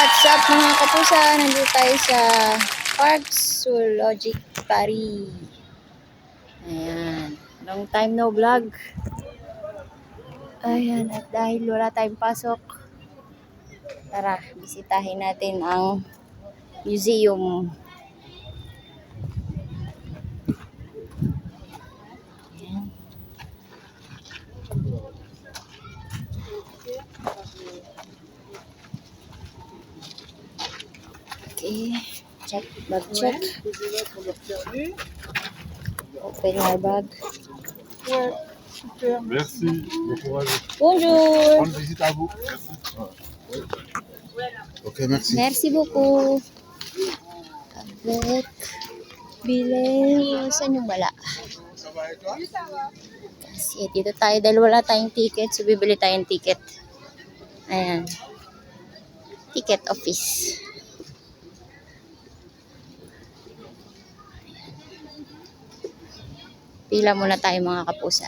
What's up mga kapusa? Nandito tayo sa Parks Zoologic Paris. Ayan. Long time no vlog. Ayan. At dahil wala tayong pasok, tara, bisitahin natin ang museum. Ayan. Okay. Check. Bag check. Open my bag. Merci, bon courage. Bonjour. Bonne visite à vous. Merci. Ok, merci. Merci beaucoup. Avec bile. Saan yung wala? Kasi dito tayo dahil wala tayong ticket. So bibili tayong ticket. Ayan. Ticket office. Pila muna tayo mga kapusa.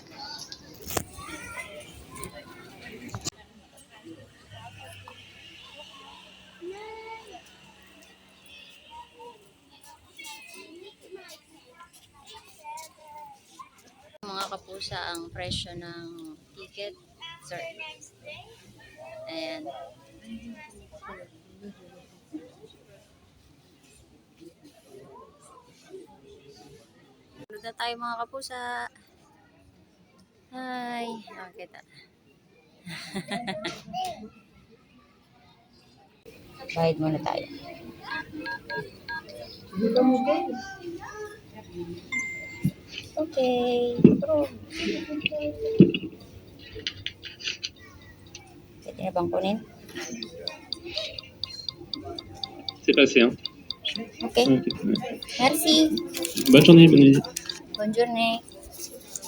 Mga kapusa ang presyo ng ticket. Sorry. Ayan. Tulog na tayo mga kapusa. Hi. Okay, kita. Bayad muna tayo. Okay. Pwede na bang kunin? C'est passé, hein. Okay. Merci. Bonne journée, bonne visite. Bonjour.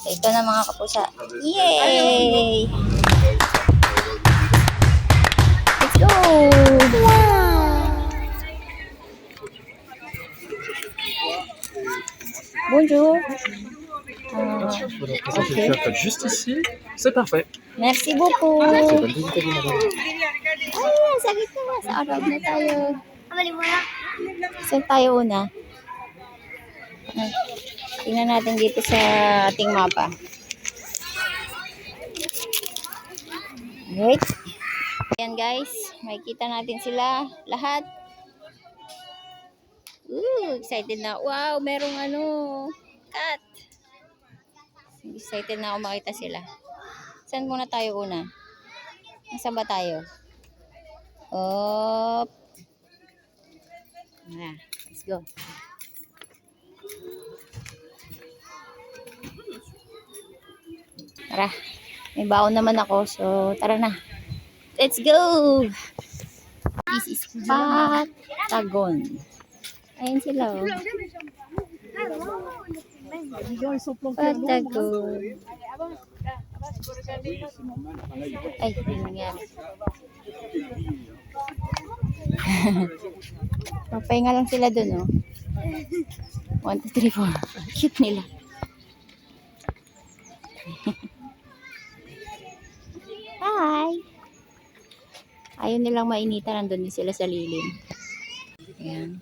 Ito na mga kapusa. Yay! Let's go! Wow! Bonjour. Tu appelles juste ici, c'est parfait. Merci beaucoup. Ay, Bonne visite à vous, madame. sakit na. Sa araw na tayo. Saan tayo una? Tingnan natin dito sa ating mapa. Right? Ayan guys, makikita natin sila lahat. Excited na. Wow, merong cat. Excited na ako makita sila. Saan muna tayo una? Nasaan ba tayo? Op. Let's go. Tara. May baon naman ako. So, tara na. Let's go! This is Patagon. Ayan sila, oh. Patagon. Ay, hindi nangyari. Papahinga lang sila dun, oh. 1, 2, 3, 4. Cute nila. Hi! Ayaw nilang mainita. Nandun din sila sa lilim. Ayan.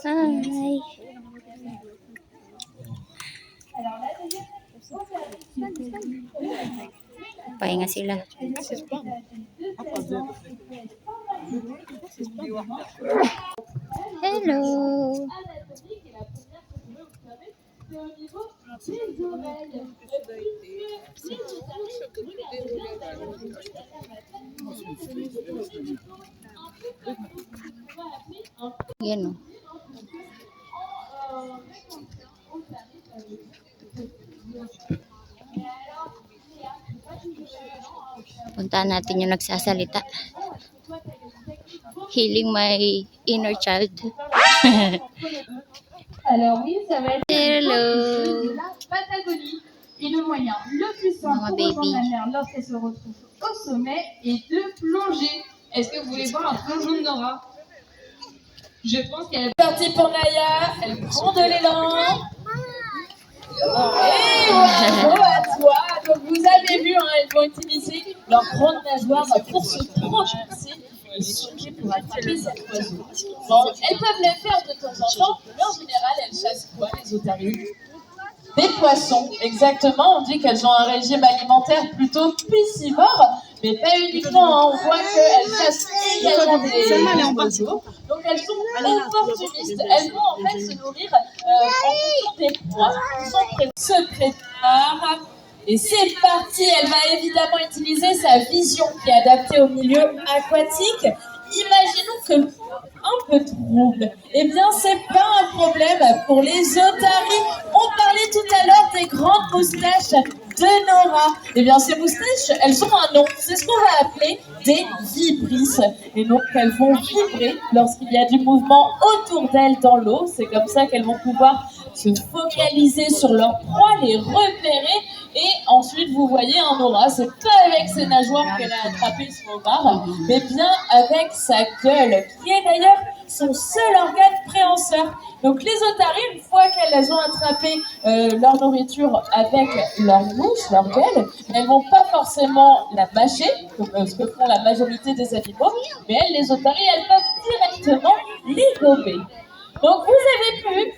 Hi! Pahinga sila. Hello. Yan, oh. Puntahan natin yung nagsasalita. Healing my inner child. Alors oui, ça va être Hello. la Patagonie et le moyen le plus simple Mga pour rejoindre baby. la mer lorsqu'elle se retrouve au sommet et de plonger. Est-ce que vous voulez voir un plongeon de Nora? Je pense qu'elle est partie pour Naya. Elle prend de l'élan. Et bravo à toi. Donc vous avez vu, hein, elles vont utiliser leur grande nageoire pour se propulser et sauter pour attraper cet oiseau. Bon, elles peuvent le faire de temps en temps, mais en général, elles chassent quoi, les otaries? Des poissons, exactement. On dit qu'elles ont un régime alimentaire plutôt piscivore, mais pas uniquement. Hein. On voit qu'elles chassent également des oiseaux. Donc elles sont opportunistes. Elles vont en fait se nourrir en fonction des proies qui sont présentes. Se prépare. Et c'est parti. Elle va évidemment utiliser sa vision qui est adaptée au milieu aquatique. Imaginons que un peu trouble. Eh bien, c'est pas un problème pour les otaries. On parlait tout à l'heure des grandes moustaches de Nora. Eh bien, ces moustaches, elles ont un nom. C'est ce qu'on va appeler des vibrisses. Et donc, elles vont vibrer lorsqu'il y a du mouvement autour d'elles dans l'eau. C'est comme ça qu'elles vont pouvoir se focaliser sur leur proie, les repérer. Et ensuite, vous voyez, un Nora, c'est pas avec ses nageoires qu'elle a attrapé son homard, mais bien avec sa gueule, qui est d'ailleurs son seul organe préhenseur. Donc les otaries, une fois qu'elles ont attrapé leur nourriture avec leur bouche, leur gueule, elles vont pas forcément la mâcher, comme ce que font la majorité des animaux, mais elles, les otaries, elles peuvent directement les gober. Donc vous avez pu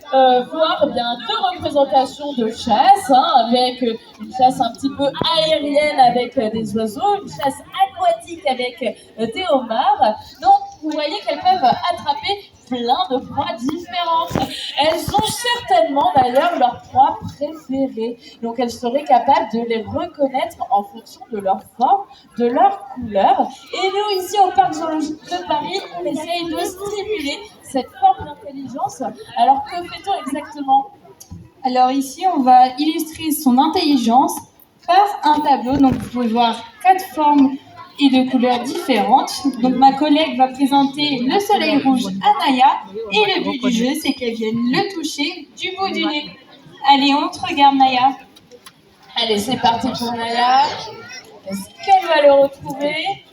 voir bien deux représentations de chasse, hein, avec une chasse un petit peu aérienne avec des oiseaux, une chasse aquatique avec des homards. Donc vous voyez qu'elles peuvent attraper plein de proies différentes. Elles ont certainement d'ailleurs leur proie préférée. Donc elles seraient capables de les reconnaître en fonction de leur forme, de leur couleur. Et nous ici au Parc Zoologique de Paris, on essaye de stimuler cette forme d'intelligence. Alors que fait-on exactement? Alors ici, on va illustrer son intelligence par un tableau. Donc vous pouvez voir 4 formes et de couleurs différentes. Donc ma collègue va présenter le soleil rouge à Naya. Et le but du jeu, c'est qu'elle vienne le toucher du bout du nez. Allez, on te regarde Naya. Allez, c'est parti pour Naya. Est-ce qu'elle va le retrouver?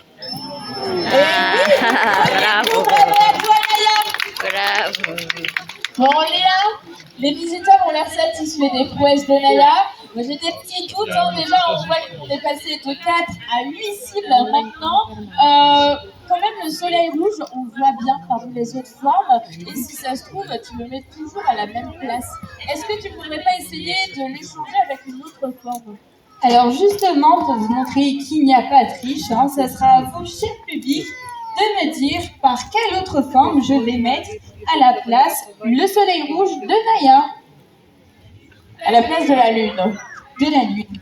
Bravo. Bravo à toi, Naya. Bravo. Bon, Léa, les visiteurs ont l'air satisfaits des prouesses de Naya. Moi, j'ai des petits doutes. Hein. Déjà, on voit qu'on est passé de 4 à 8 cibles maintenant. Quand même, le soleil rouge, on le voit bien parmi les autres formes. Et si ça se trouve, tu le mets toujours à la même place. Est-ce que tu ne pourrais pas essayer de l'échanger avec une autre forme? Alors justement, pour vous montrer qu'il n'y a pas de triche, hein, ça sera à vous, cher public, de me dire par quelle autre forme je vais mettre à la place le soleil rouge de Naya. À la place de la lune. De la lune.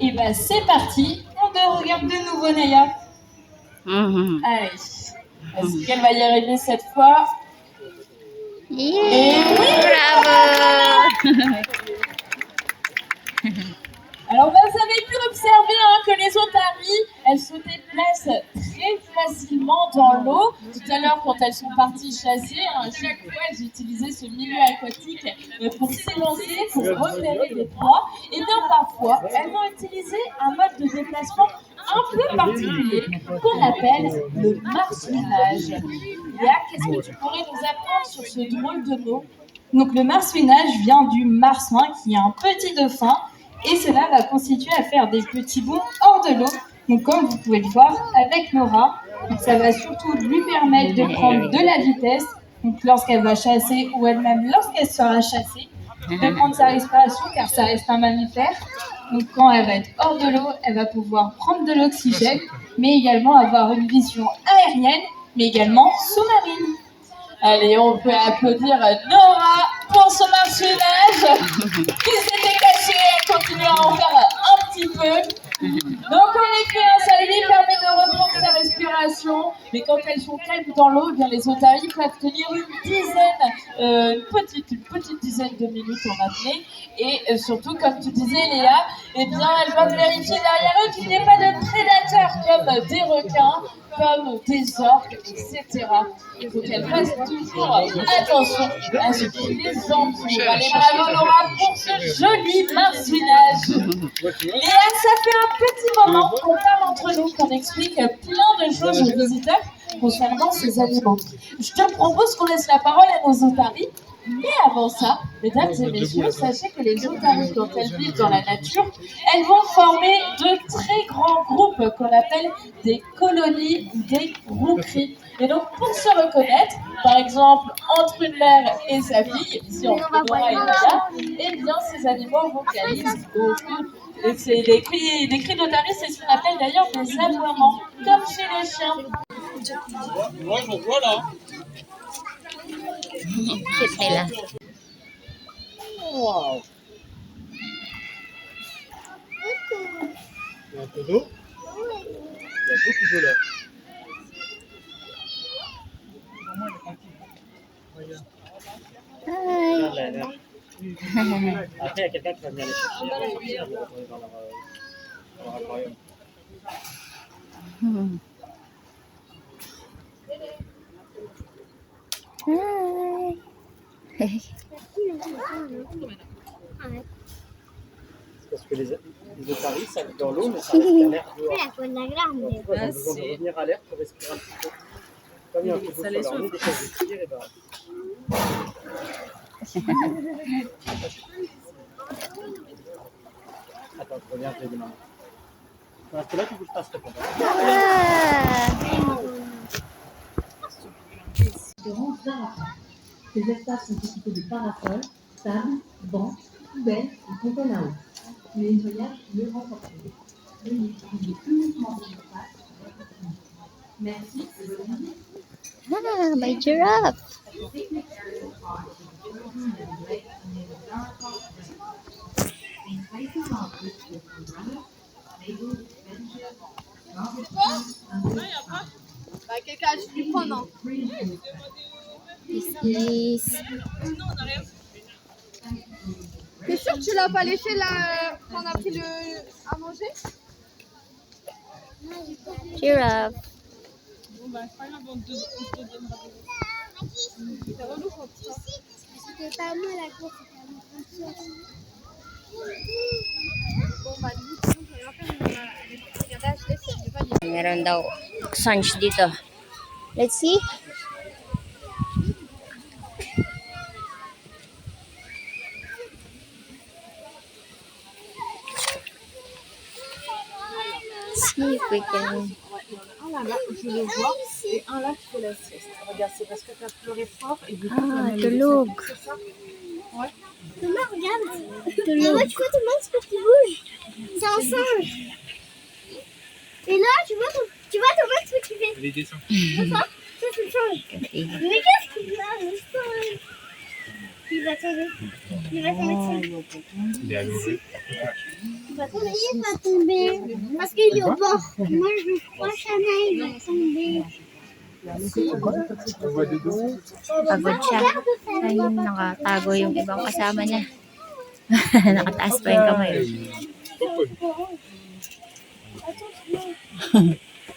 Et ben c'est parti, on te regarde de nouveau Naya. Allez. Est-ce qu'elle va y arriver cette fois? Yeah. Bravo. Alors, vous avez pu observer que les otaries, elles se déplacent très facilement dans l'eau. Tout à l'heure, quand elles sont parties chasser, chaque fois, elles utilisaient ce milieu aquatique pour s'élancer, pour repérer des proies. Et bien, parfois, elles vont utiliser un mode de déplacement un peu particulier qu'on appelle le marsouinage. Léa, qu'est-ce que tu pourrais nous apprendre sur ce drôle de mot? Donc le marsouinage vient du marsouin qui est un petit dauphin et cela va constituer à faire des petits bonds hors de l'eau. Donc comme vous pouvez le voir avec Nora, donc ça va surtout lui permettre de prendre de la vitesse, donc lorsqu'elle va chasser ou elle-même lorsqu'elle sera chassée, de prendre sa respiration car ça reste un mammifère. Donc quand elle va être hors de l'eau, elle va pouvoir prendre de l'oxygène, mais également avoir une vision aérienne, mais également sous-marine. Allez, on peut applaudir Nora pour son marsouinage qui s'était caché. Elle continue à en faire un petit peu. Donc en effet, ça lui permet de reprendre sa respiration. Mais quand elles sont calmes dans l'eau, eh bien les otaries peuvent tenir une petite dizaine de minutes en apnée. Et surtout, comme tu disais Léa, eh bien elles doivent vérifier derrière eux qu'il n'y ait pas de prédateurs prédateurs comme des requins, comme des orques, etc. Il faut qu'elles fassent toujours attention à ce qui les entoure. Allez, bravo Laura pour ce joli marsouinage. Léa, ça fait un petit moment qu'on parle entre nous, qu'on explique plein de choses aux visiteurs concernant ces animaux. Je te propose qu'on laisse la parole à nos otaries. Mais avant ça, mesdames et messieurs, sachez que les otaries, quand elles vivent dans la nature, elles vont former de très grands groupes qu'on appelle des colonies ou des grouperies. Et donc, pour se reconnaître, par exemple, entre une mère et sa fille, ici entre Nora et Naya, eh bien, ces animaux vocalisent beaucoup. Et c'est les cris d'otarie, c'est ce qu'on appelle d'ailleurs des aboiements, comme chez les chiens. Moi, j'en vois là. Cute nila. Wow. Il y a un peu d'eau. Il y a beaucoup d'eau là. Hi. Après, il y a quelqu'un qui va venir les chercher, sortir, les retourner dans leur aquarium. Hi. Parce que les otaries, ça vit dans l'eau, mais ça respire l'air dehors. Donc, tu vois, ils ont besoin de revenir à l'air pour respirer un petit peu. Comme il y a un peu d'eau sur leur nez, dès qu'elles respirent, et ben... Attends, je reviens, je vais demander. Parce que là, tu bouges pas, s'il te plaît. Ces espaces sont équipés de parasols, tables, bancs, poubelles et pompes à eau. Le nettoyage mieux renforcé. Veuillez utiliser uniquement ces espaces avec votre famille. Merci de votre visite. Ah, my giraffe. Quelqu'un a dû prendre, non? This is... T'es sûr que tu l'as pas laissé là quand on a pris à manger? giraffe. Bon bah c'est pas grave, on te donnera des... C'est relou quand tu... C'était pas moi la course, c'était à mon Bon bah du coup, on va faire une regardage, je vais pas dire. Meron daw sunch dito. Let's see. See if we can... Un là-bas, je le vois, et un là qui fait la sieste. Regarde, c'est parce que tu as pleuré fort et du coup, Ah, tulog. c'est ça? Ouais. Thomas, regarde. Et moi, tu vois, Thomas, c'est parce qu'il bouge. C'est un singe. Et là, tu vois Thomas, ce que tu fais. Les dessins. Ça, c'est le singe. Mais qu'est-ce qu'il a, le singe? Il va tomber. Il va tomber dessus. Il est allongé. Il va tomber. Parce qu'il est au bord. Moi, je crois Chana, il va tomber. On voit des dessins. Pagod siya. Ayun, nakatago yung ibang kasama niya. Nakataas pa yung kamay.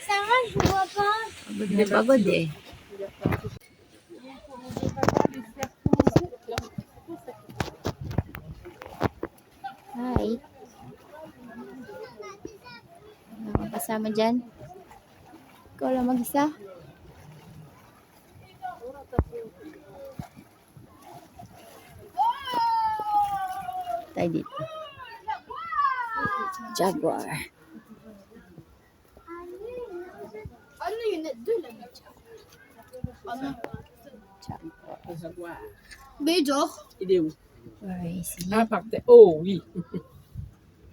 Sarah, je vois pas. Pagod na pagod eh. Hi. Ano ang kasama dyan? Ikaw lang mag-isa? Tayo dito. Jaguar. Ah non, il y en a deux là-bas. Jaguar. Mais il dort. Il est où? Where is he? Ah, par terre. Oh oui.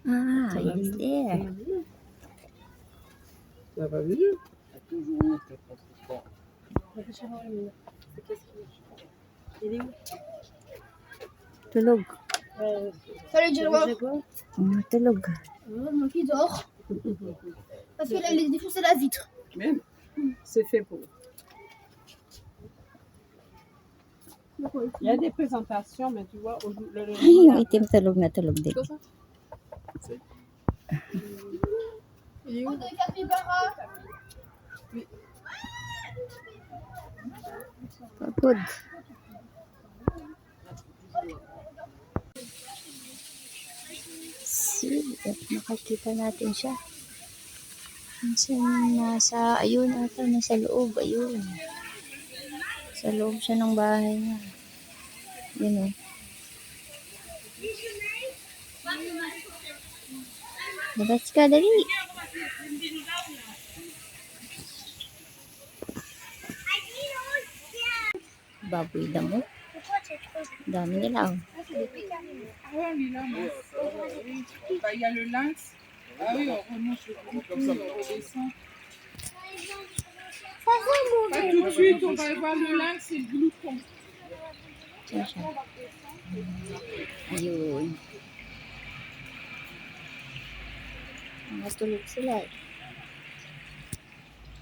Ah, he's there. Ça va mieux. Il est où? Tulog. Salut, Jaguar. Tulog. Donc il dort. Parce qu'il a défoncé la vitre. Même. C'est fait pour. Il y a des présentations, mais tu vois, Ay, yung itim tulog na tulog din. Pagod. See, makikita natin siya. Minsan nasa, ayun ata, nasa loob, ayun. Sa loob siya ng bahay niya. Yun o. Labas ka, dali. Baboy damo. Dami nila oh. Il y a le lynx. Ah oui, on remonte le groupe, on redescend. Pas tout de suite, on va voir le lynx et le glouton. Saan siya? Ayun. Mas tulog sila eh.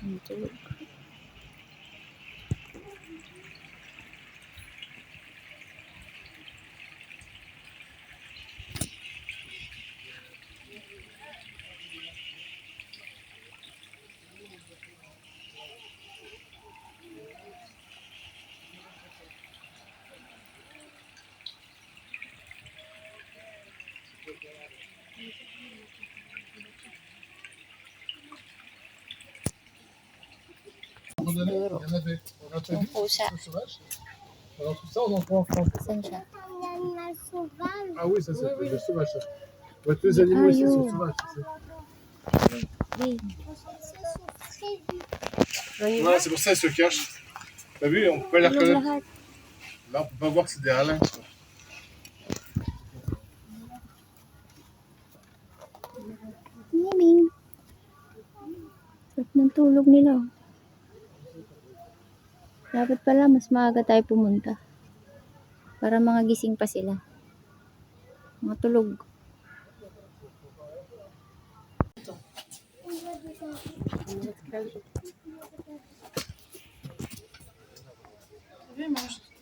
Ang tulog. Siguro. Yung pusa. Alors tout ça, on en prend en France. Saan siya? Ah oui, ça c'est le sauvage. Ça. Ouais, tous les animaux ici sont sauvages. Hey. Ouais, c'est pour ça qu'ils se cachent. T'as vu, on peut pas les Tulog reconnaître. lahat. Là, on peut pas voir que c'est des halins. Miming. Sarap ng tulog nila. Dapat pala mas maaga tayo pumunta. Para mga gising pa sila. Mga tulog.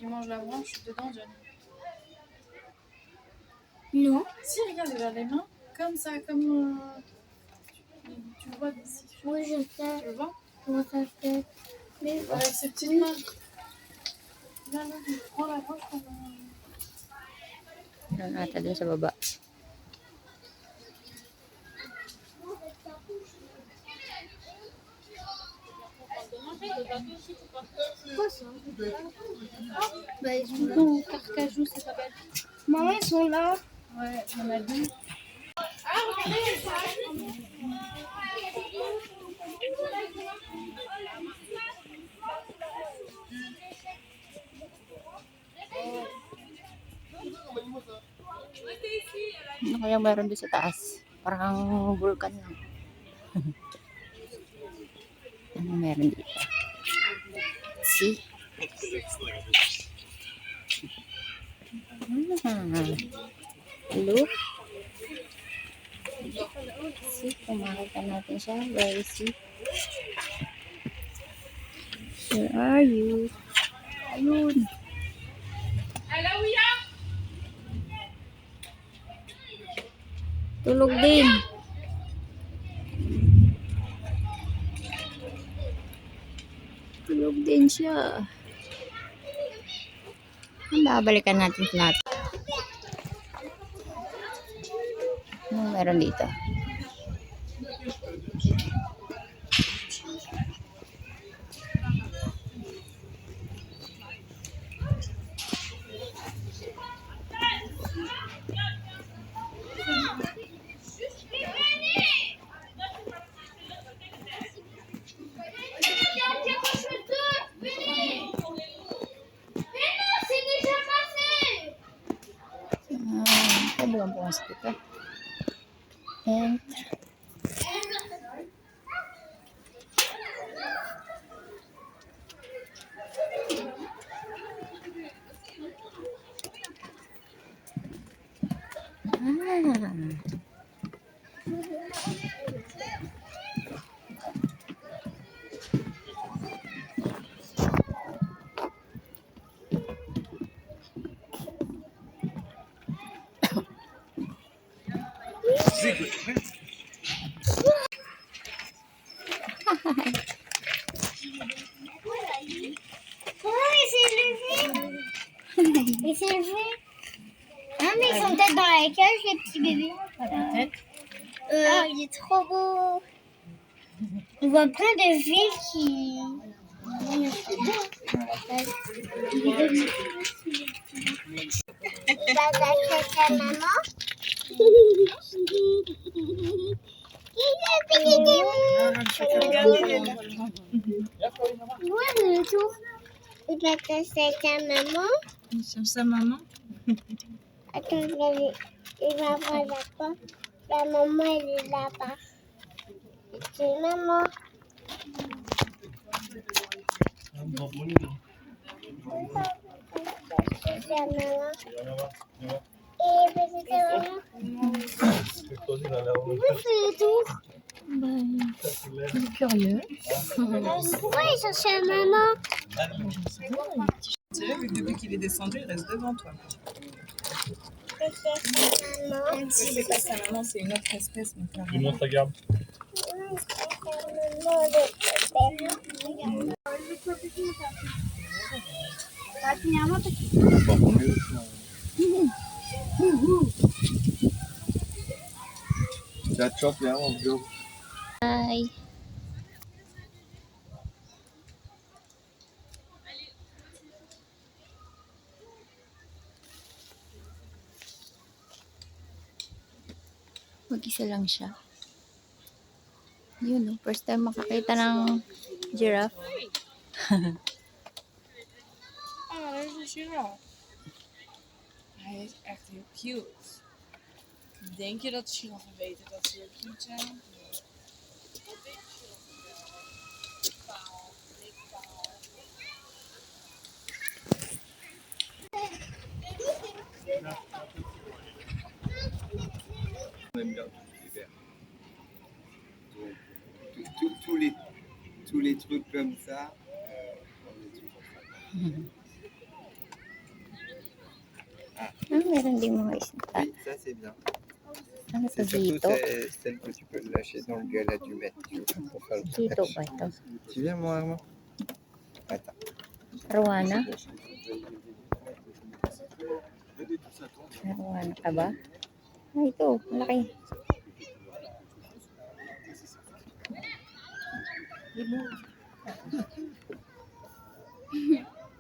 Il mange la branche dedans, Johnny. Non. Si, regarde, il a les mains comme ça, comme. Tu le vois d'ici. Oui, je sais. Tu le vois? Comment ça fait? Avec ses petites mains. Là, il prend la branche comme. Doon ata doon sa baba. Bah, ils sont là. Carcajou, ça s'appelle. Maman, ils sont là. Ouais, il y en a deux. Ano kaya meron doon sa taas? Parang vulkan lang. Ano meron dito? See? Hello? See, kung makita natin siya. Where is he? Where are you? Ayun. Tulog din. Tulog din siya. Babalikan natin lahat. Anong meron dito? Belum puas kita. And Oh, il s'est levé. Il s'est levé. Ah, mais ils sont peut-être dans la cage, les petits bébés. Peut-être. Oh, il est trop beau. On voit plein de villes qui... Il va attacher sa maman. Ouais, le tour. Il va attacher sa maman. Il cherche sa maman. Attends, il va voir la porte. La maman, elle est là-bas. C'est maman. C'est sa maman. Et petite maman. Pourquoi il fait le tour? Il est curieux. Pourquoi il cherche sa maman? Depuis qu'il est descendu, il reste devant toi. C'est sa maman. C'est pas sa maman, c'est une autre espèce. Mais Je lui montre la garde. Bye. Mag-isa lang siya. Yun, first time makakita ng giraffe. Ah, there's a giraffe. Hij is echt heel cute. Denk je dat giraffen weten dat ze heel cute zijn? On aime bien les verts. Donc, tous les trucs comme ça, on est toujours fan. Meron ding mga isda. Oui, ça c'est bien. Ano to C'est surtout dito? celle que tu peux lâcher dans le gueule à du mètre, tu vois, pour faire le Dito catch. ba ito? Tu viens, mon Armand? Attends. Arwana? Arwana ka ba? Ah, ito. Malaki.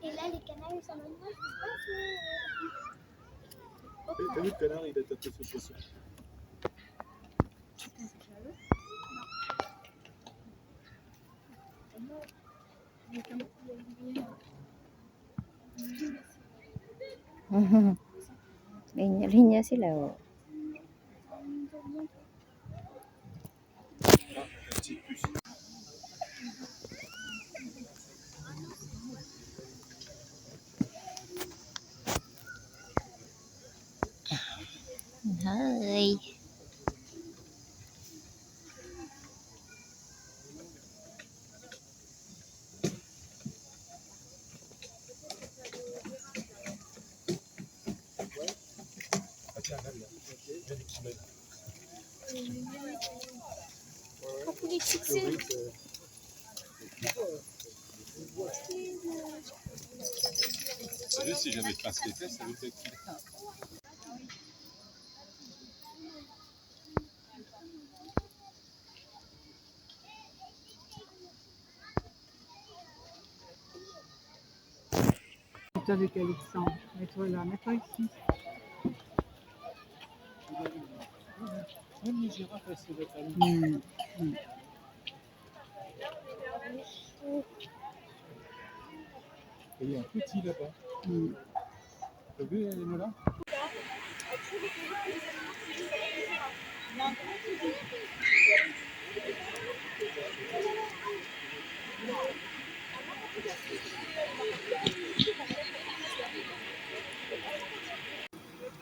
Et là, les canards, ils sont même pas. T'as vu le canard, il a tapé ses chaussures. Linya-linya sila. Oh. Hi. Vous savez, si j'avais pas les fesses, ça veut être qu'il avec Alexandre. Mets-toi là, mets-toi ici. Même les girafes, elles se mettent à l'eau. Il y a un petit là-bas. T'as vu, Lola?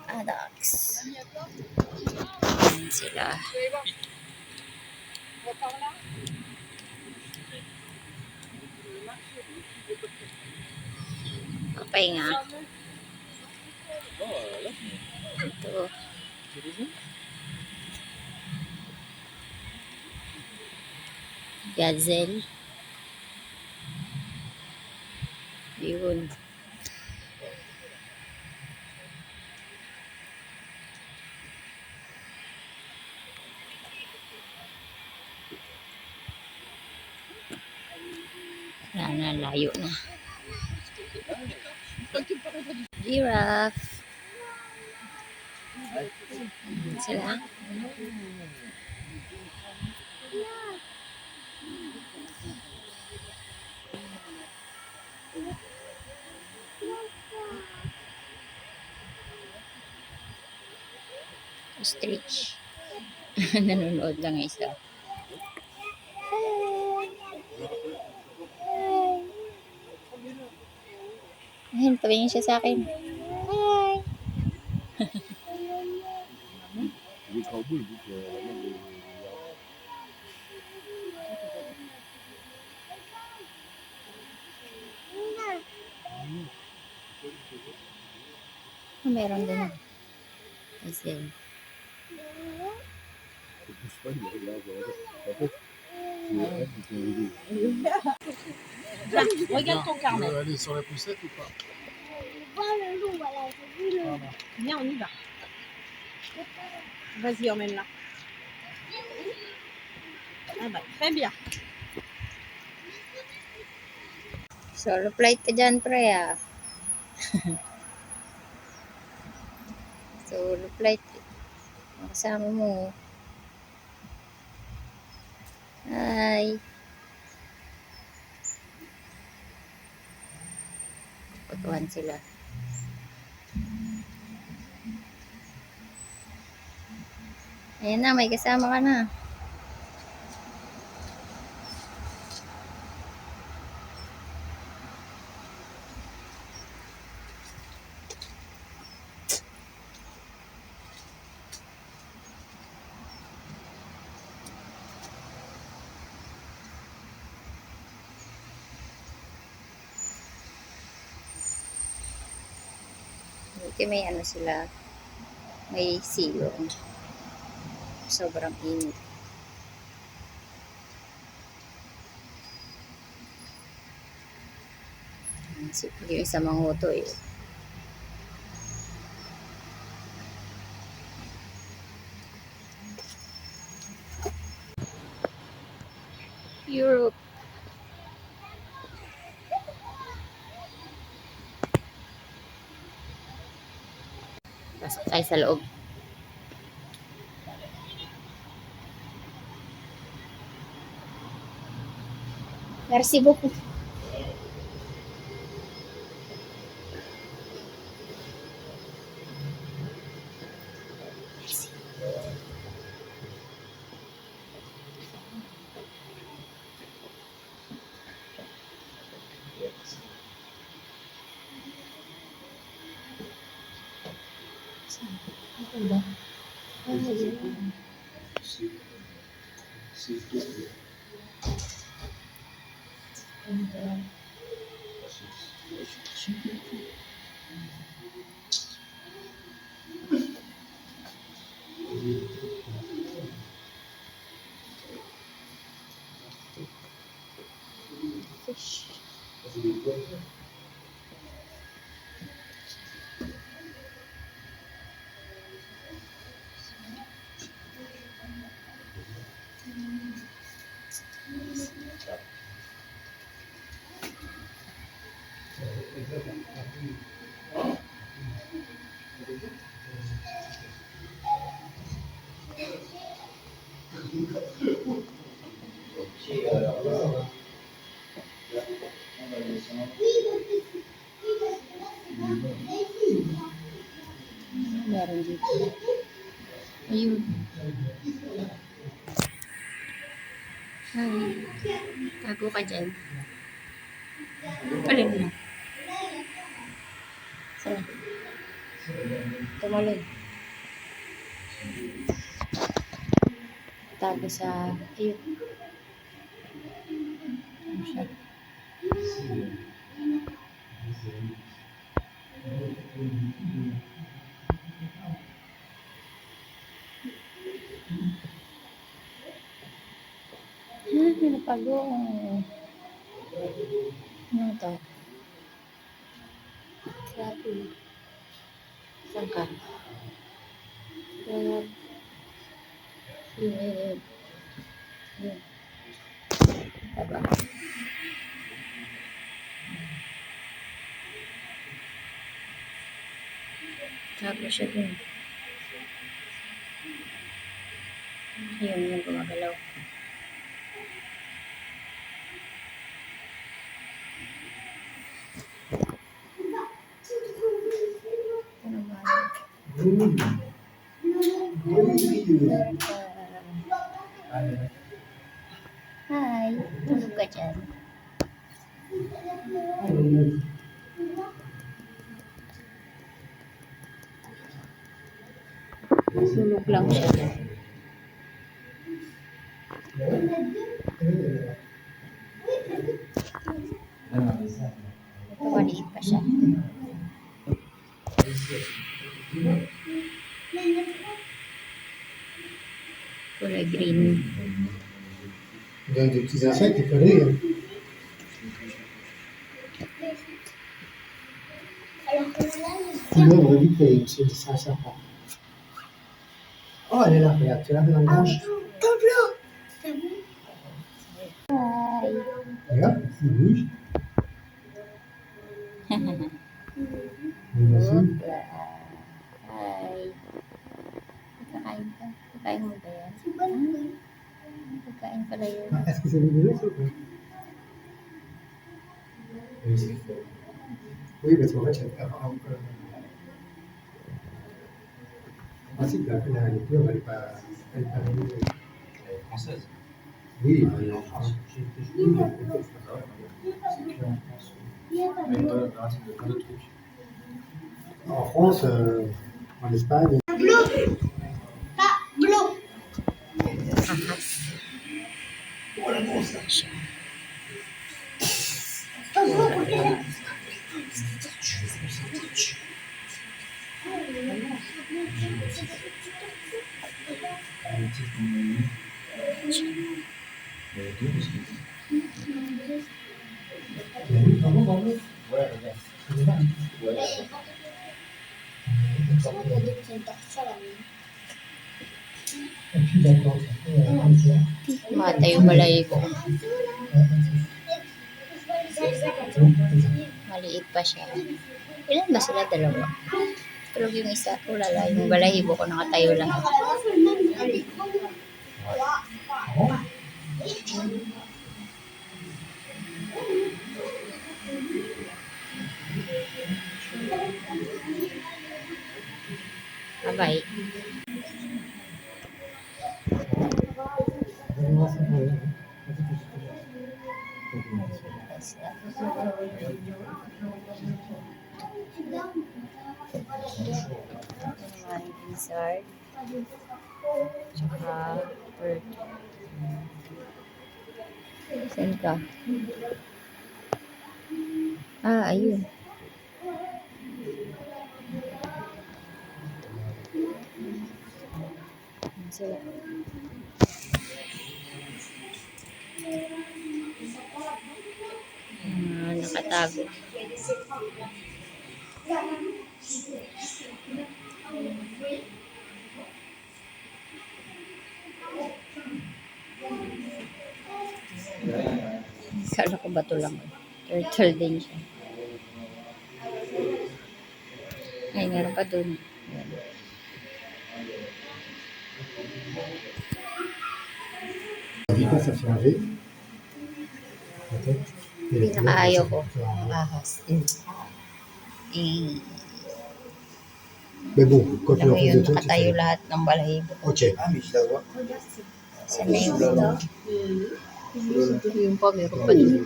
Adults. Ayan sila. Papahinga. Ito. Gazelle. Yun. Wala na, layo na. Giraffe. Ayan sila. Ostrich. Nanonood lang isa. Ayun, tumingin siya sa akin. Les cowboys, ils disent que la même des- Meron din. Gazelle. ils poussent pas, ils regardent. En fait, c'est elle qui peut aider. Regarde ton Tu carnet. veux aller sur la poussette ou pas? Le loup, voilà, j'ai vu le loup. Viens, on y va. Vas-y, emmène-la. Ah bah, très bien. Solo flight ka dyan, pre, ah. Solo flight. Ang kasama mo. Hi. Patuhan sila. Ayan na, may kasama ka na. Buti may ano sila, may silong. Sobrang init. Yung isa manghuto eh. Europe. Pasok tayo sa loob. Merci beaucoup. Fish. Meron dito. Ayun. Ay. Tago ka dyan. Alin mo? Saan? Tumalon. Tago sa... Ayun. Ano siya? Hanap Pagong. Ano to? Grabe. Saan ka? Crab. Yan. Yan. Diba? Tapos siya dun. Ayun, yung gumagalaw. Ano ba? Hi, tulog ka dyan. Tulog lang siya dyan. Ito, maliit pa siya. Kulay green. Il y a des petits insectes, il fallait. Sinon, on aurait dit qu'il y a un serpent. Oh, elle est là, regarde, tu l'as vu dans le manche. Hi. Regarde, il bouge. Hi. Kakain ka? Kakain mo ba yan? Kakain pala yun. Ah, est-ce que c'est rigolo ça ou pas? Oui, c'est fait. Oui, parce qu'en fait, j'ai fait un peu. En principe, la couleur, elle n'est pas réglée. Elle est française. Oui, elle est en France. C'est clair en France. Mais voilà, c'est pas de trucs. En France, en Espagne. Matayo balay ko. Maliit pa siya. Ilan ba sila? Dalawa. Tulog yung isa. Ulala, yung balahibo ko nakatayo lang. Bye-bye. Lizard. Tsaka bird. Saan ka? Ah, ayun. Sila. Nakatago. Kala ko bato lang. Turtle din siya. Ay, meron pa dun. Dis pas, ça fait un V. La tête. Et les Pinakaayaw ko. couleurs, Ahas. Mais bon, quand tu Alam en mo fais yun, de tout, tu nakatayo fais. lahat ng balahibo. Ok. Ah, mais je la vois. Saan na yung ito? Yung pa, meron pa dun.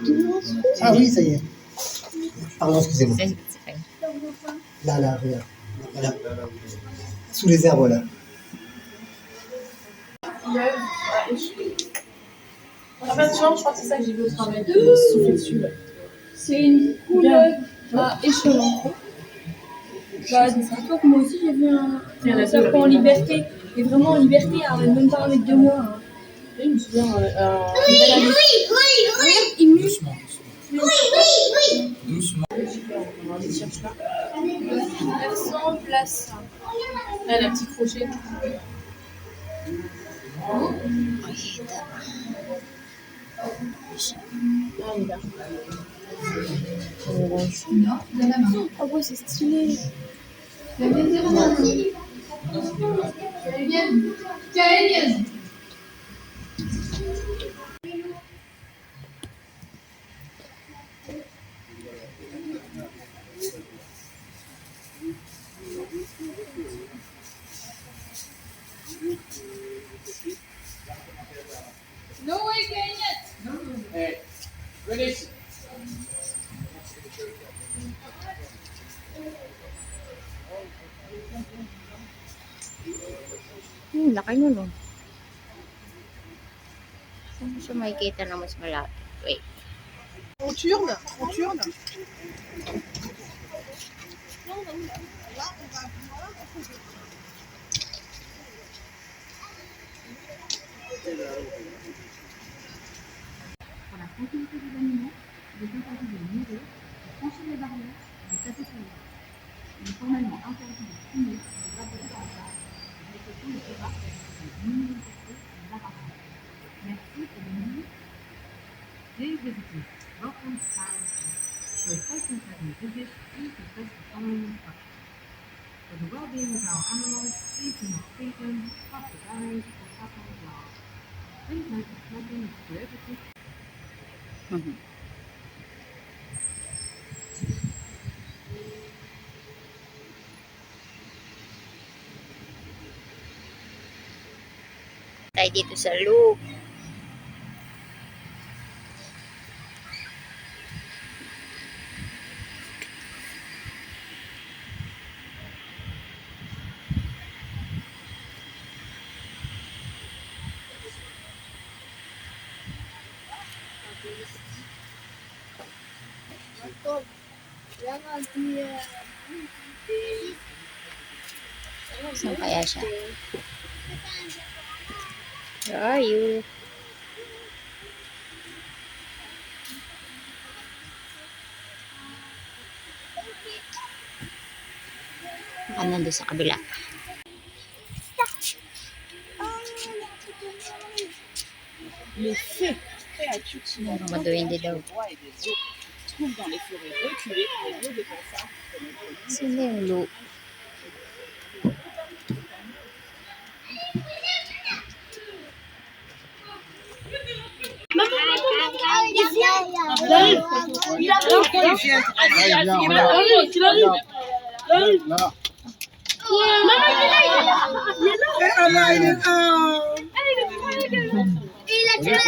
Ah oui, ça y est. Pardon, excusez-moi. C'est fait. Là, là, regarde. Voilà. Sous les arbres, là. En fait, je crois que c'est ça que j'ai vu au travail. Souffler dessus. Là. C'est une couleur à échelon. Bah, dis-toi que moi aussi j'ai vu un serpent en liberté. Et vraiment en liberté, elle n'avait même pas un mètre de moi. Hein. Je me souviens. Elle ressemble à ça. Elle a un petit crochet. Ah ouais, c'est stylé. No way, Kenya! Hey, ready? Laki nun, oh. Saan mo siya makikita na mas malapit? Wait. On tourne, on tourne. Pour la tranquillité des animaux, il est interdit de mourir, de franchir les barrières, de taper sur les arbres. Il est formellement interdit de fumer, de vapoter dans les arbres. L'exception ne fait pas de l'immunité des arbres. Merci et bonne nuit. Please visit Welcome Silence. For safety and visits, please request the following instructions. For the well-being of our animals, please do not feed them, cross the barriers, or tap on the glass. Please note that smoking is prohibited. Tayo dito sa loop. Saan kaya siya? Where are you? Baka nandun sa kabila. Les faits créatures qui n'ont pas Maduindi le daw. droit et des autres trouvent dans les forêts reculées les lieux de passage. Sino yung loop? On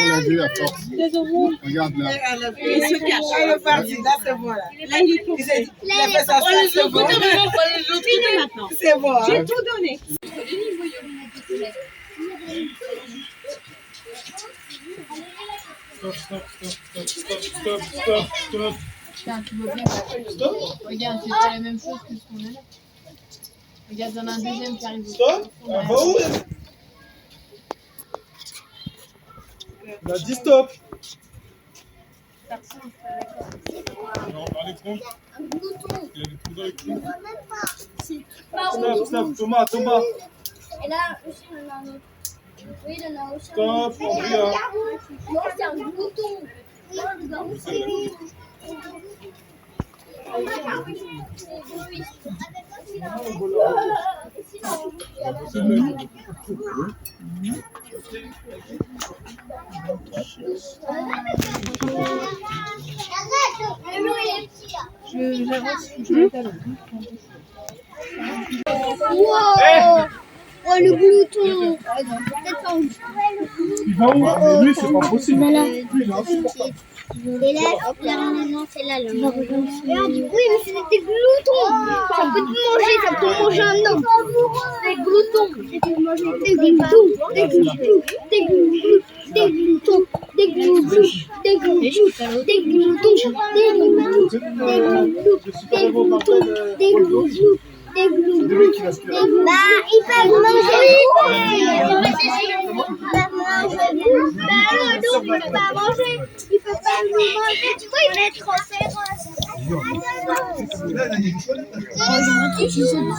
l'a vu à force. Regarde là. Il se cache. Il est parti, là c'est bon. Là, il a fait ça, c'est bon. C'est bon. J'ai tout donné. Stop. Tiens, tu vois bien. Regarde, c'est pas la même chose que ce qu'on a là. Regarde, il y en a un deuxième qui arrive. Stop. On a dit stop. Non, par les troncs. Il y a des trous dans les troncs. Stop, Thomas. Et là, aussi, on a un autre. Oui, il en a aussi. Stop, Andrea. Non, c'est un glouton. Wow! Oh, le glouton! Il va où? Lui, c'est pas possible. Lui, il est insupportable. Et là, non, c'est là. Et on dit, oui, mais c'est des gloutons. Ça peut te manger, ça peut manger un homme. Des gloutons. Des gloutons. Des gloutons. Des gloutons. Des gloutons. Des gloutons. Des gloutons. Des gloutons. Des gloutons. Des gloutons. Des gloutons. Des gloutons. Bah, ils peuvent manger. Bah non, ils peuvent pas manger. Ils peuvent pas nous manger. Tu vois, ils mettent trop. Aujourd'hui, je suis chez moi.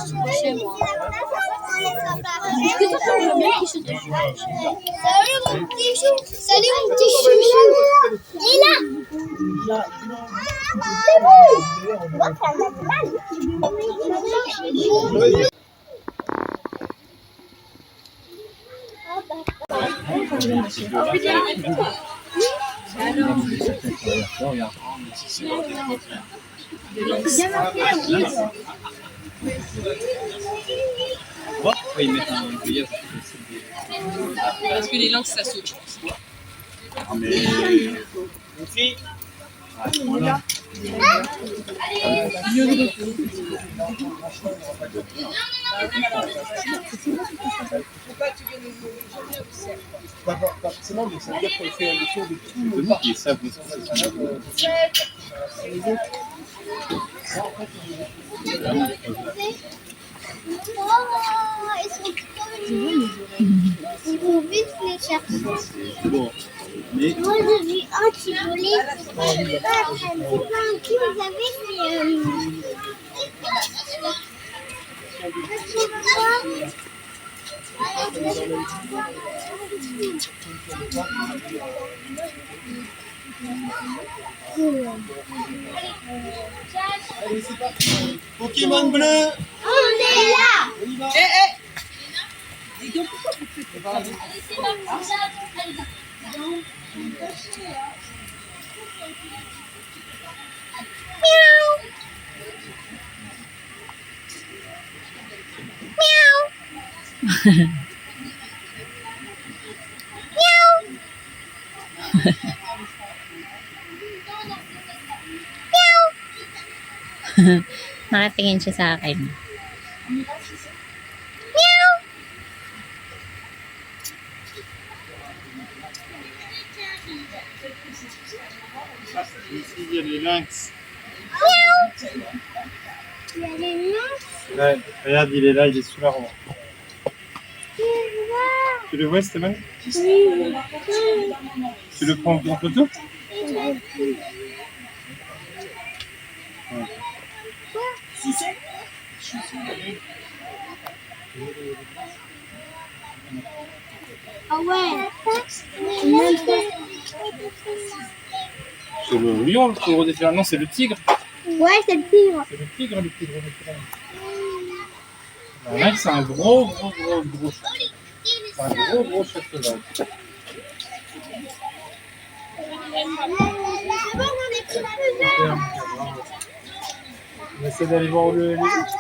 Salut mon petit chou. Salut mon petit chouchou. Il est là. C'est bon. Oui, mettre un grillage. Parce que les langues, ça saute, je pense. Mais. Une fille. Voilà. Pourquoi tu veux nous changer au cercle? Pas forcément, mais ça veut dire qu'on fait un tour de tout le parc. Et ça, vous Ils vont vite les chercher. bon. Mais. Moi, j'ai vu un qui volait. Pas un qui vous avez, Allez, c'est parti. Pokémon bleu. On est là. On y va. Dis donc, pourquoi vous faites ça? Nakatingin siya sa akin. Ici, il y a les lynx. Il y a les lynx. Ouais, regarde, il est là, il est sous l'arbre. Tu le vois, Stéphane? Oui. Tu le prends en photo? Si c'est? Ah ouais. C'est le lion, le plus gros défi. Non, c'est le tigre. Ouais, c'est le tigre. C'est le tigre, le plus gros défi. Le lynx, c'est un gros chef. C'est un gros chef sauvage. On essaie d'aller voir les autres.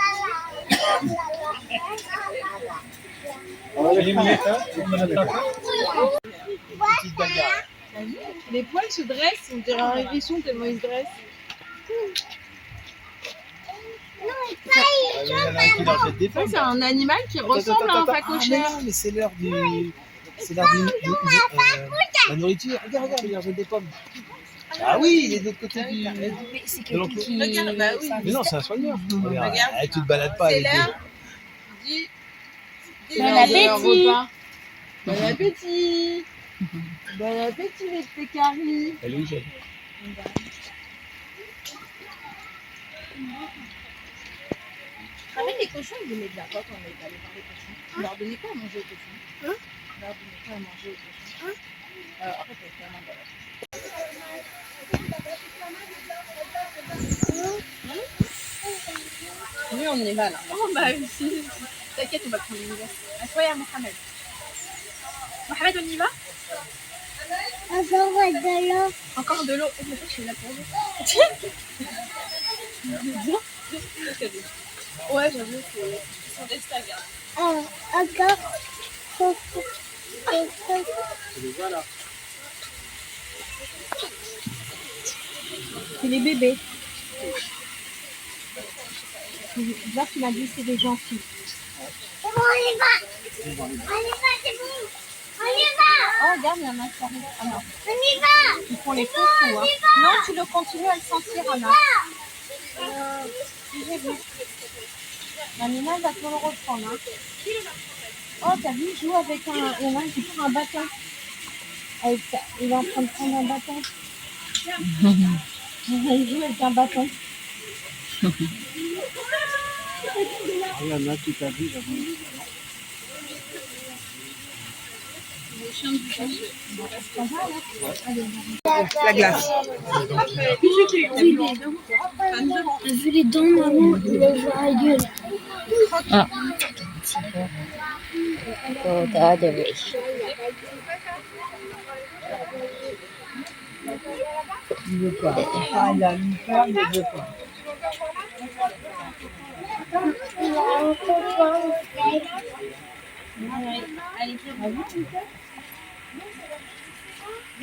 Les poils se dressent, on dirait un hérisson tellement ils se dressent. Ça, c'est un animal qui ressemble à un phacochère. Non, mais c'est l'heure du. C'est l'heure la nourriture. Regarde, il jette des pommes. Ah oui, il est de l'autre côté du. De l'enclos. Regarde, bah oui. Mais non, c'est un soigneur. Regarde, Regarde. tu te balades pas C'est avec l'heure du. Bon appétit. Bon appétit. Bon appétit, les pécaris. Elle est où, Jade? Avec les cochons, ils aimaient bien quoi quand on est allé voir les cochons? On leur donnait quoi à manger aux cochons? On leur donnait quoi à manger aux cochons? Après, c'est vraiment bon. Oui, on y va là. Oh bah oui. T'inquiète, on va prendre une verre. Assoya, Mohamed. Mohamed, on y va? Encore de l'eau. Encore de l'eau. Oh, mais toi, je suis là pour l'eau. Ouais, j'avoue, c'est son destin, regarde. Encore. Voilà. C'est les bébés. Là, tu m'as dit c'est des gentils. C'est bon, on y va. On y va, c'est bon. On y va. Oh, regarde, il y en a qui arrivent. Ah non. On y va. Ils font les On faux coups. y Hein. va. Non, tu le continues à le sentir, Anna. J'ai vu. Mamina va te le reprendre. Hein. Oh, t'as vu, il joue avec un. Il y en a un qui prend un bâton. Il est en train de prendre un bâton. Il joue avec un bâton. Il y en a qui t'a vu là-bas. La glace. Vu les dents, maman, il a ouvert la gueule. Ah. Go the other way. Il veut pas. Ah, il a une femme, il veut pas.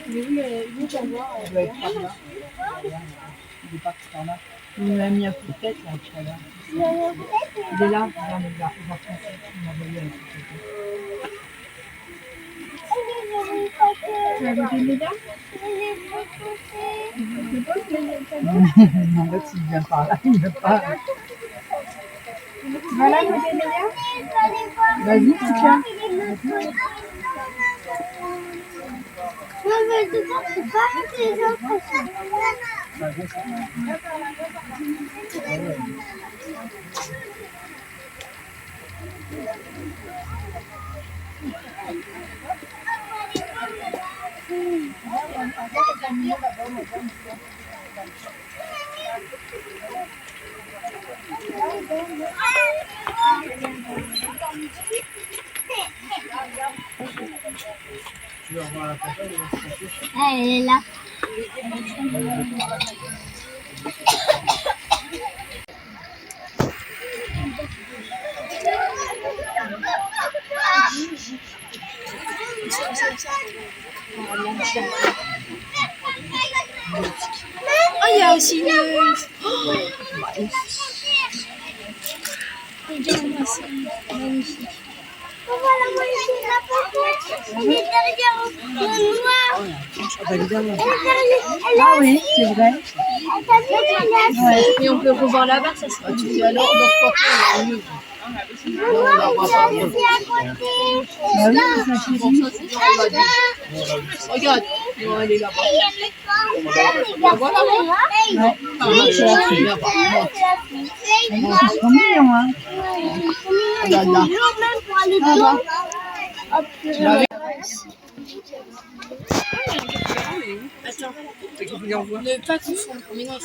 Il doit être par là. Il est parti par là. Il m'a mis un coup de tête là, tout à l'heure. Il est là, regarde, il va foncer. Il m'a volé un coup de tête. En fait, s'il vient par là, il ne veut pas. Tu vas là, vas-y, tu tiens. Non, mais c'est pas avec les autres. Ah, elle est là. Oh, il y a aussi une... Magnifique. Oh, voilà, moi, ici, la popote. Elle est derrière le noir. Ah, évidemment. Elle Ah oui, c'est vrai. Ouais. Et on peut revoir là-bas, ça serait Tu dis alors, dans ce côté, on est mieux. Regarde, elle est là-bas. Voilà, Ils sont mignons, hein. Regarde là. Attends, ne pas confondre. Mais non,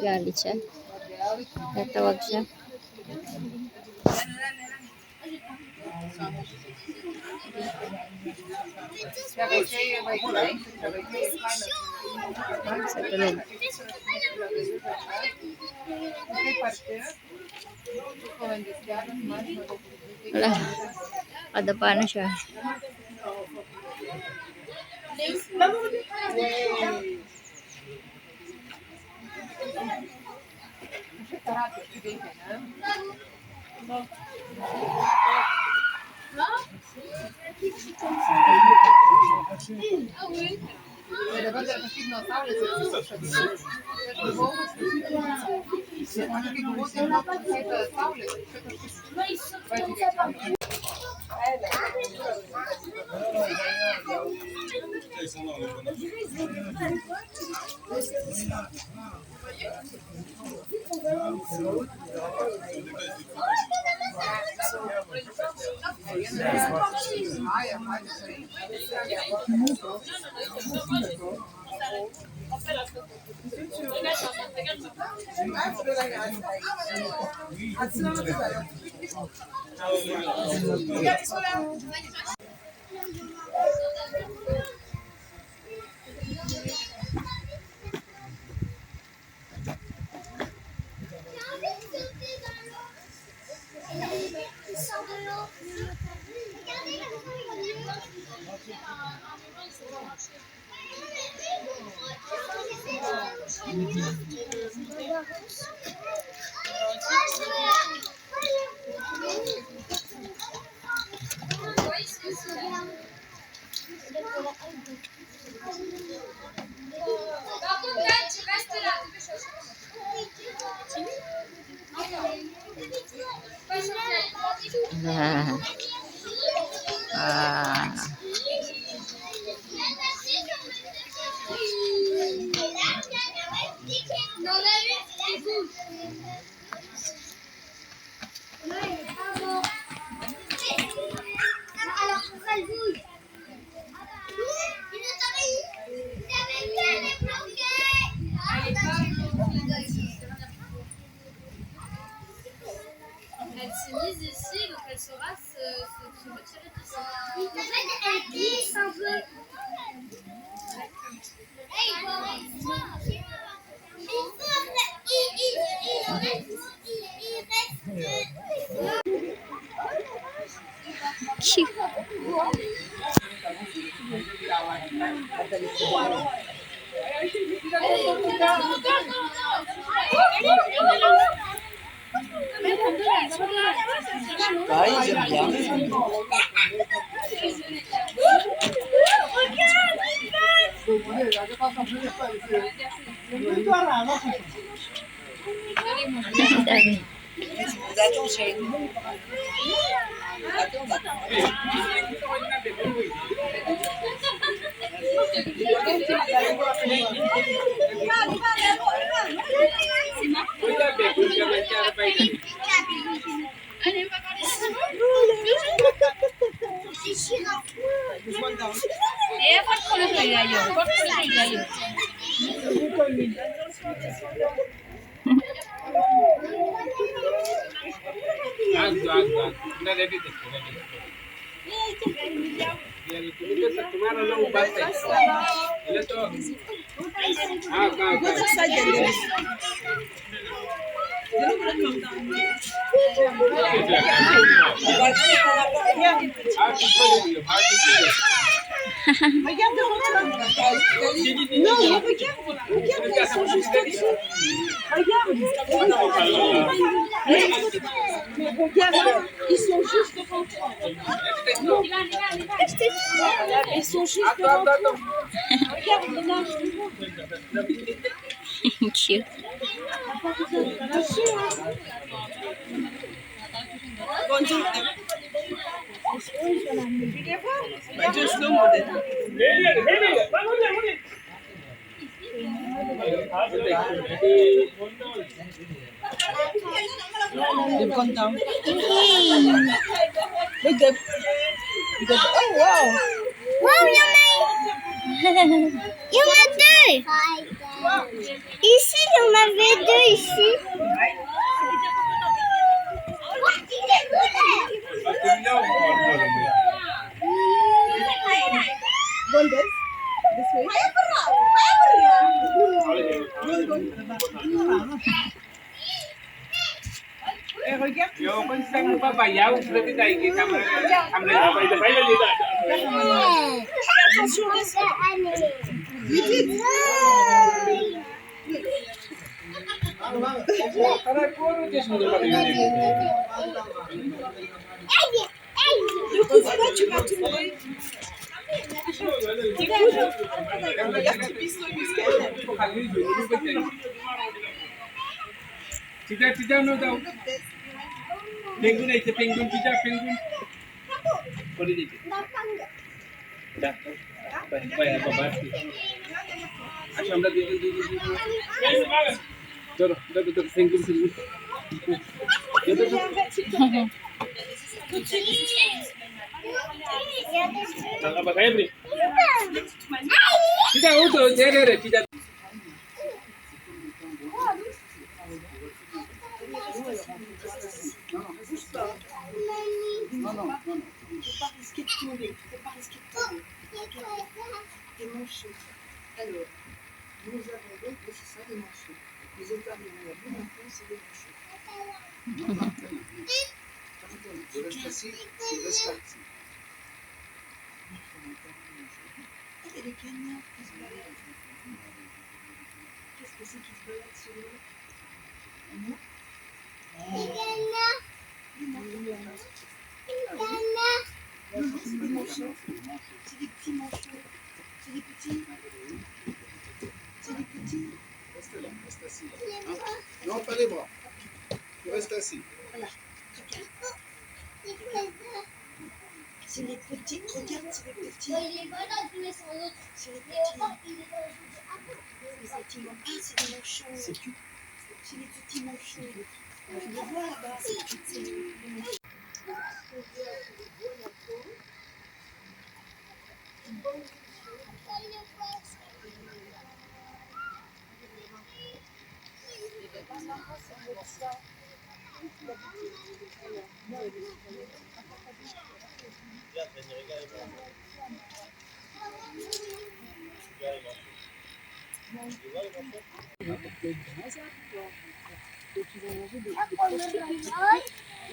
Galit siya. Tatawag siya. Sa tulog. Wala. Kadapa na siya. Ah, ils aiment bien. Cute. They've gone down. Look, oh wow! Wow, il y en a deux. Ici, il y en avait deux ici. Et regarde. Attention, vite, vite. Ne couvre pas, tu vas tomber. Regarde, tu pisses le muscat. Tidak, no tahu. Penguin itu penguin tidak penguin. Boleh tidak? Dah. Baik, apa berarti? Asam dah di. Jom, dah penguin. Apa saya beri? Tidak, untuk jadi tidak. Non, faut pas risquer de tomber. Des manchots. Alors, nous avons donc, c'est ça, des manchots. Les otaries, on a vu maintenant, c'est des manchots. Je reste assis, je reste assis. Il y a des canards qui se baladent. Qu'est-ce que c'est qui se balade sur l'eau? C'est des manchots. C'est des petits manchots. C'est des petits. C'est des petits. Reste là, reste assis. Hein? Non, pas les bras. Tu restes assis. Voilà. Regarde. C'est les petits. Regarde, c'est les petits. Il est malade, mais sans l'autre. C'est les petits. C'est des manchots. C'est qui? C'est les petits manchots. Tu les vois là-bas. C'est les manchots.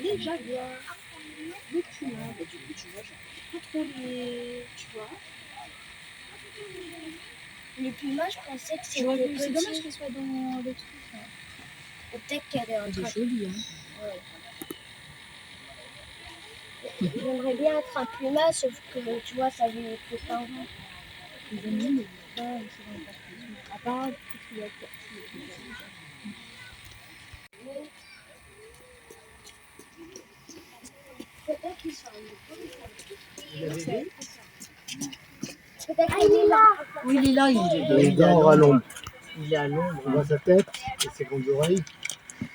Les jaguars, les pumas, du coup tu vois, genre pas trop les, tu vois. Les pumas, je pensais que C'est c'était dommage petit. qu'elle soit dans le truc. Ou peut-être qu'elle est en train. Jolie, hein. Ouais. J'aimerais bien être un puma, sauf que tu vois, ça vit les copains. Les animaux, c'est pas à part tout ce qu'il y a de Peut-être qu'ils sont Vous l'avez vu? Peut-être qu'il est là. Oui, il est là, il est Les dents à l'ombre. Il est à l'ombre. On voit sa tête et ses grandes oreilles.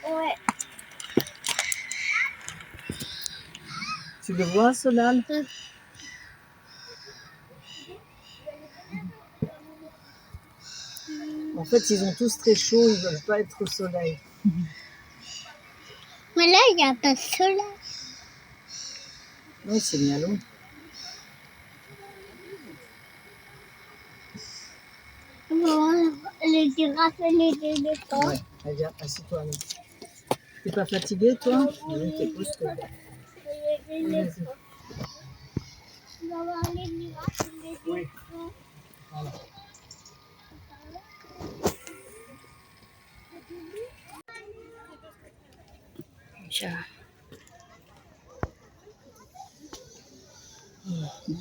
Ouais. Tu le vois, Solal? En fait, ils ont tous très chaud, ils veulent pas être au soleil. Mais là, il n'y a pas de soleil. Oui, c'est mis à l'ombre. On va voir les girafes et les éléphants. Ouais, allez, viens, assieds-toi. Annie. T'es pas fatiguée, toi? Oui, t'es pousse-toi. Les éléphants. On va voir les girafes et les éléphants. Voilà. Ja.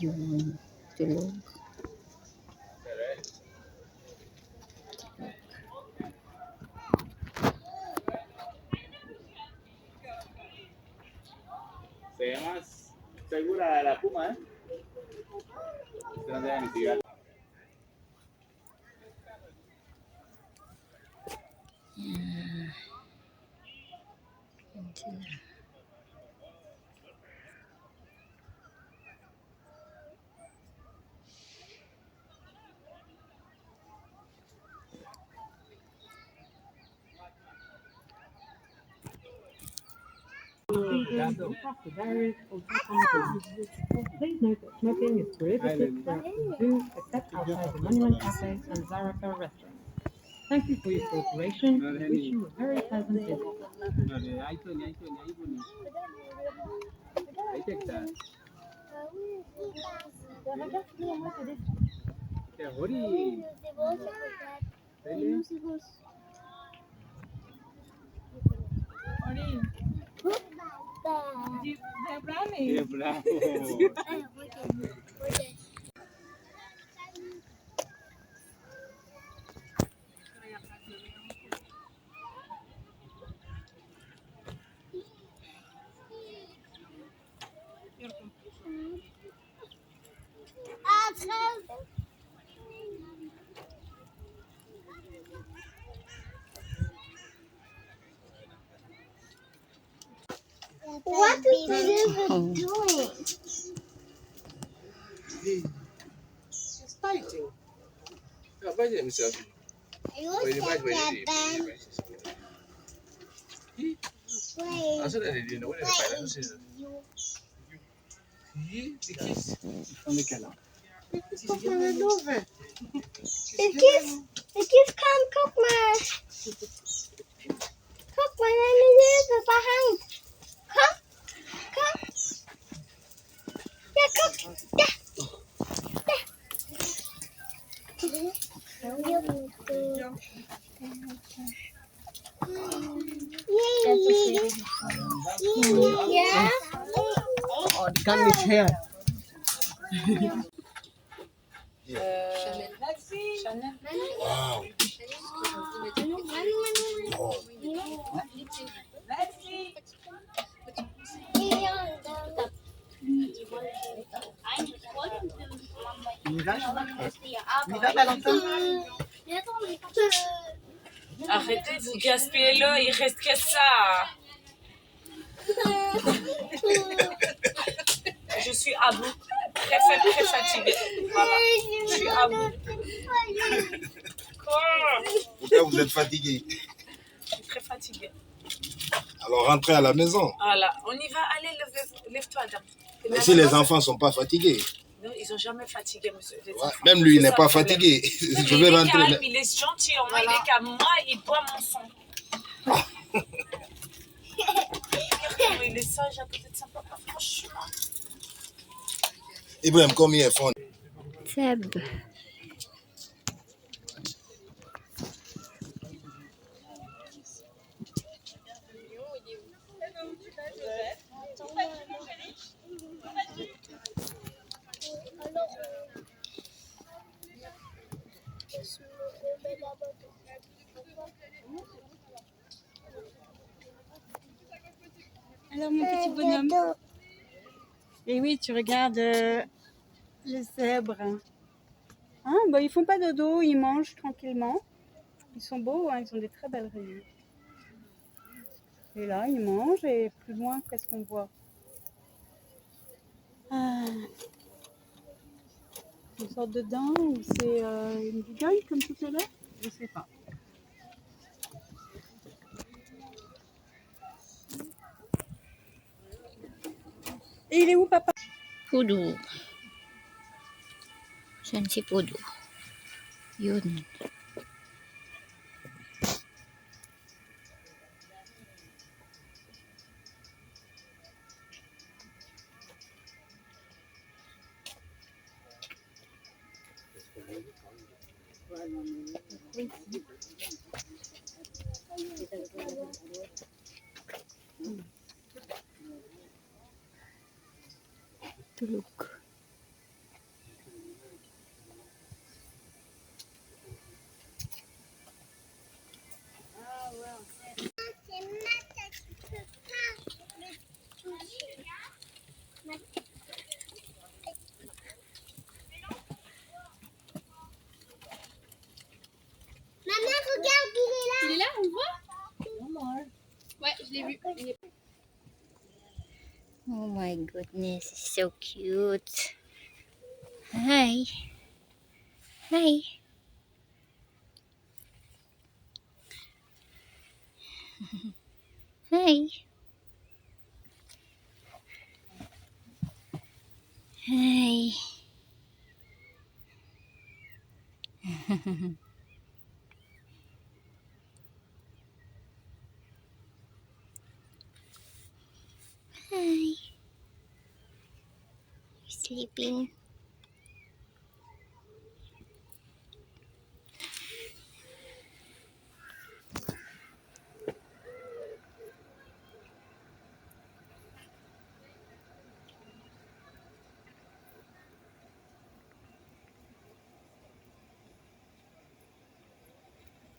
Yung tulog. Se ve más segura la puma, ¿eh? Se no debe mitigar. Please note that smoking is prohibited throughout the zoo except outside the Monument Cafe and Zaraka restaurant. Thank you for your cooperation. We wish you a very pleasant visit. Qué bravo. What is David doing? He's fighting. Fighting himself. On est câlin. The kids come cook my onions with my hand. Come. Yeah, cook. Yeah. Oh, die kann nicht her. Chanel. Wow. On y va, Valentin? Arrêtez de vous gaspiller l'eau, il reste que ça. Je suis à bout, très fatiguée. Voilà, je suis à bout. Pourquoi vous êtes fatigué? Je suis très fatiguée. Alors rentrez à la maison. Voilà, on y va, allez, lève-toi, Adam. Et si les enfants ne sont pas fatigués? Non, ils sont jamais fatigués, monsieur. Ouais, même lui, il n'est pas fatigué. Je vais rentrer. Calme, il est gentil, au moins il est comme moi, il boit mon sang. Il est sage à côté de son papa, franchement. Ibrahim, combien ils font? Seb. Alors, mon petit bonhomme. Et oui, tu regardes les zèbres. Hein, bon, ils font pas dodo, ils mangent tranquillement. Ils sont beaux, hein, ils ont des très belles rayures. Et là, ils mangent et plus loin, qu'est-ce qu'on voit? Ah, une sorte de dent ou c'est une bigogne comme tout à l'heure? Je sais pas. Et il est où, papa? Pudu. Saan si Pudu? Yun. Tulog. Maman, regarde, il est là. Il est là, on le voit? Ouais, je l'ai vu. Il est... Oh my goodness, it's so cute. Hi. Hi. Hi. Hi. Hi. Sleeping.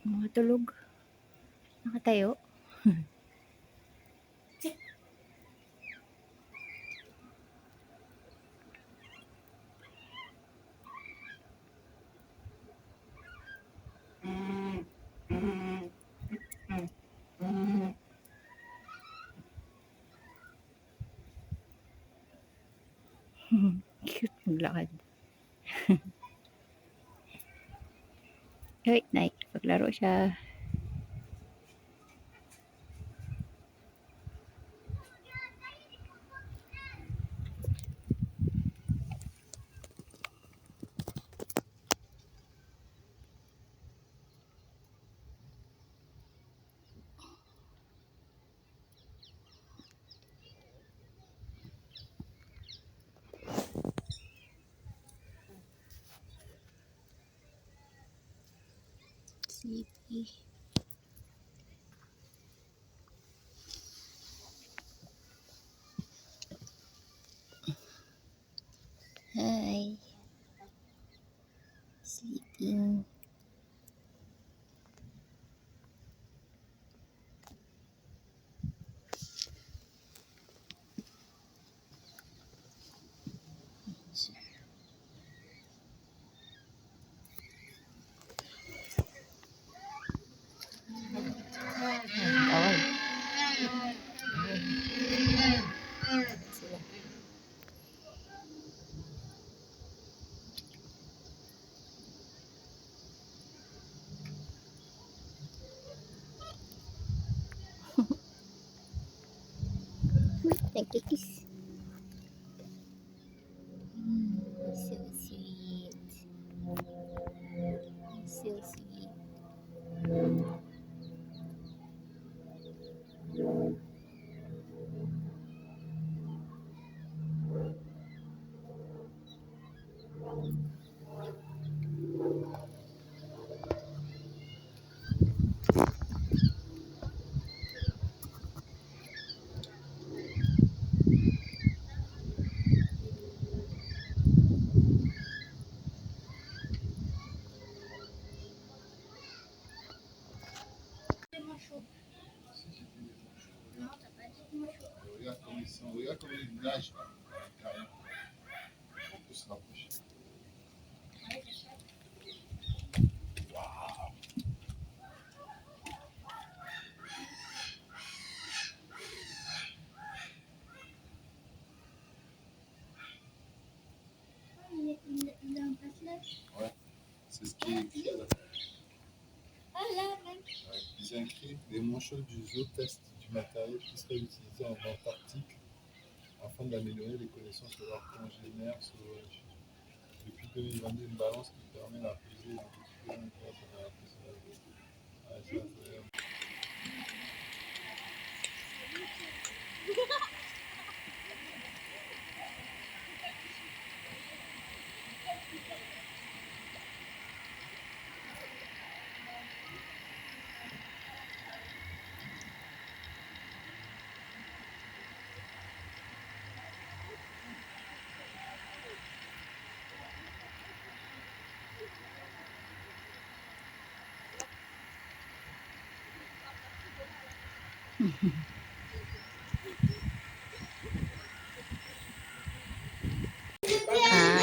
Mga tulog. Nakatayo. Cute maglakad. Wait, paglaro siya. Sleepy. Hi. Sleeping. Take a kiss. So sweet. So sweet. sont, regarde comment ils nagent là. Derrière. On peut se rapprocher. Il a un passe-lâche. Ouais, c'est ce qui est écrit à la Ah là, mec. ouais. Ils ont écrit les manchots du zoo testent du matériel qui serait utilisé en Antarctique afin d'améliorer les connaissances sur leurs congénères sauvages. Depuis 2022, une balance qui permet la pesée et la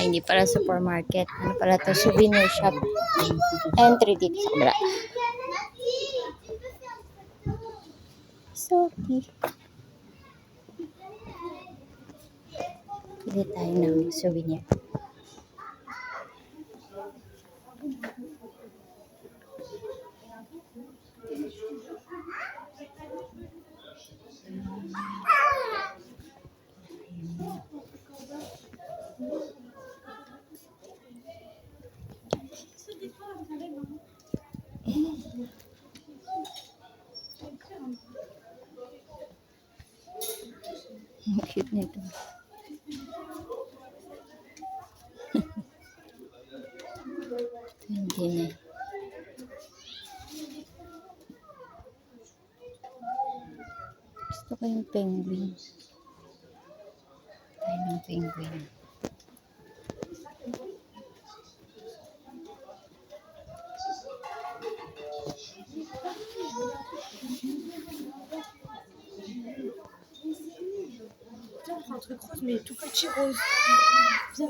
Hindi pala supermarket. Ano pala to? Souvenir shop. Entry dito sa kabila. Sorry. Pili tayo ng souvenir. Cute nito. Hindi na. Gusto ko yung penguin. Tayo ng penguin. Viens, on prend un truc rose, mais tout petit rose. Viens,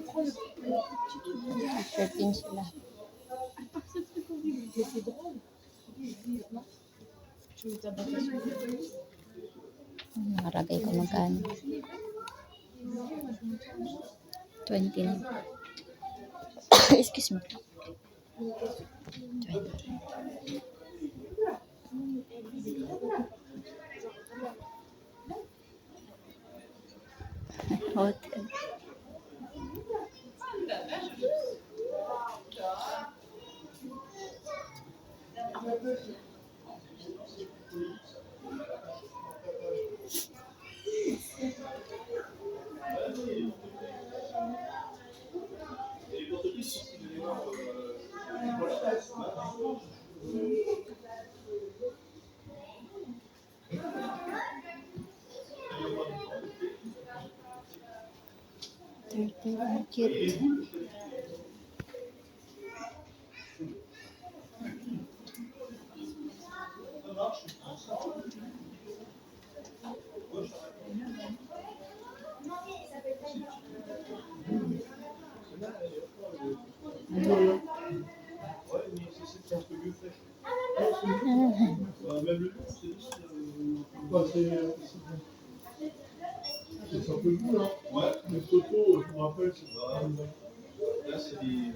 prends le petit truc rose. Shopping sila. À part ce truc horrible, mais c'est drôle. Non? Tu veux ta bataille? Nakaragay ko magkano. 29. Excuse me. 20. Hotel. Cute. C'est un peu vous là. Ouais, les photos, je me rappelle, c'est pas. Là, c'est des.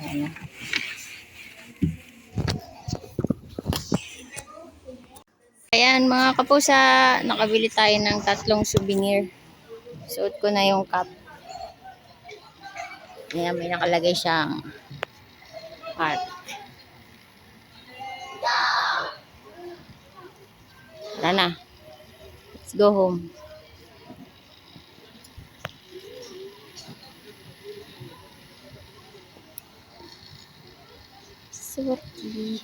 Ayan. Ayan mga kapusa, nakabili tayo ng 3 souvenir. Suot ko na yung cap. Ayan, may nakalagay siyang heart. Wala na. Let's go home. Sorry.